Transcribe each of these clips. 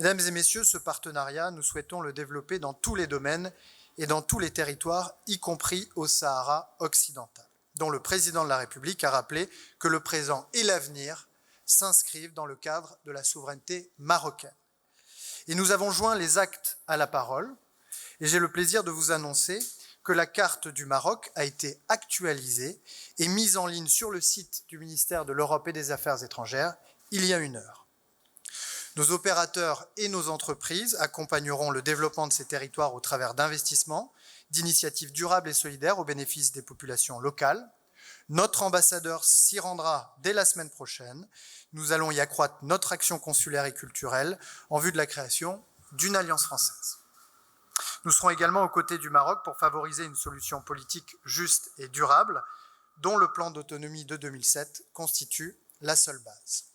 Mesdames et messieurs, ce partenariat, nous souhaitons le développer dans tous les domaines et dans tous les territoires, y compris au Sahara occidental, dont le président de la République a rappelé que le présent et l'avenir s'inscrivent dans le cadre de la souveraineté marocaine. Et nous avons joint les actes à la parole, et j'ai le plaisir de vous annoncer que la carte du Maroc a été actualisée et mise en ligne sur le site du ministère de l'Europe et des Affaires étrangères il y a 1 heure. Nos opérateurs et nos entreprises accompagneront le développement de ces territoires au travers d'investissements, d'initiatives durables et solidaires au bénéfice des populations locales. Notre ambassadeur s'y rendra dès la semaine prochaine. Nous allons y accroître notre action consulaire et culturelle en vue de la création d'une alliance française. Nous serons également aux côtés du Maroc pour favoriser une solution politique juste et durable, dont le plan d'autonomie de 2007 constitue la seule base.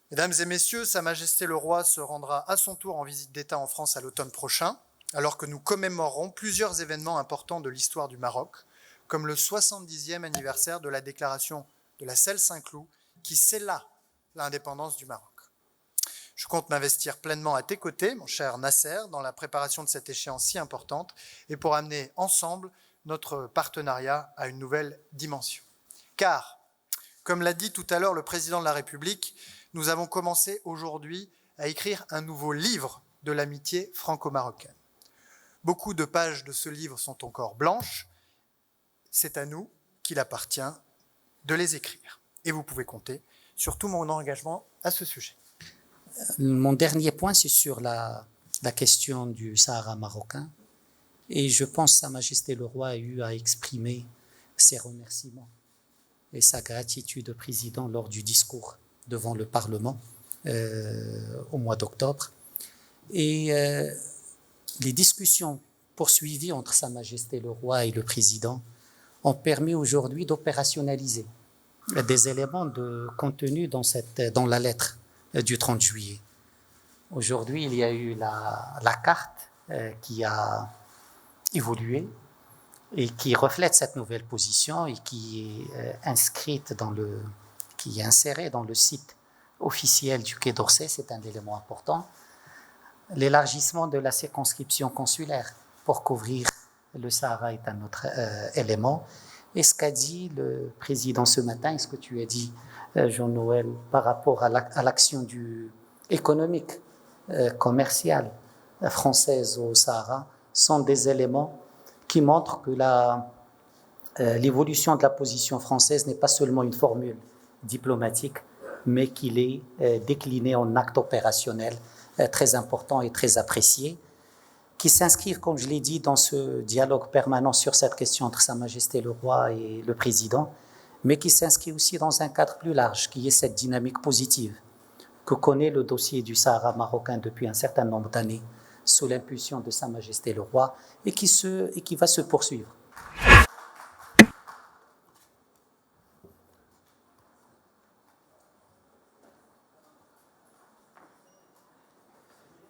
Mesdames et messieurs, Sa Majesté le Roi se rendra à son tour en visite d'État en France à l'automne prochain, alors que nous commémorerons plusieurs événements importants de l'histoire du Maroc, comme le 70e anniversaire de la déclaration de la Selle-Saint-Cloud, qui scella l'indépendance du Maroc. Je compte m'investir pleinement à tes côtés, mon cher Nasser, dans la préparation de cette échéance si importante et pour amener ensemble notre partenariat à une nouvelle dimension. Car, comme l'a dit tout à l'heure le président de la République, nous avons commencé aujourd'hui à écrire un nouveau livre de l'amitié franco-marocaine. Beaucoup de pages de ce livre sont encore blanches. C'est à nous qu'il appartient de les écrire. Et vous pouvez compter sur tout mon engagement à ce sujet. Mon dernier point, c'est sur la question du Sahara marocain. Et je pense que Sa Majesté le Roi a eu à exprimer ses remerciements et sa gratitude au président lors du discours devant le Parlement au mois d'octobre. Et les discussions poursuivies entre Sa Majesté le Roi et le président ont permis aujourd'hui d'opérationnaliser des éléments de contenu dans la lettre du 30 juillet. Aujourd'hui, il y a eu la carte qui a évolué et qui reflète cette nouvelle position et qui est insérée dans le site officiel du Quai d'Orsay. C'est un élément important. L'élargissement de la circonscription consulaire pour couvrir le Sahara est un autre élément. Et ce qu'a dit le président ce matin, et ce que tu as dit, Jean-Noël, par rapport à l'action économique, commerciale française au Sahara, sont des éléments qui montrent que l'évolution de la position française n'est pas seulement une formule diplomatique, mais qu'il est décliné en actes opérationnels très importants et très appréciés, qui s'inscrivent, comme je l'ai dit, dans ce dialogue permanent sur cette question entre Sa Majesté le Roi et le Président, mais qui s'inscrit aussi dans un cadre plus large, qui est cette dynamique positive que connaît le dossier du Sahara marocain depuis un certain nombre d'années, sous l'impulsion de Sa Majesté le Roi, et qui va se poursuivre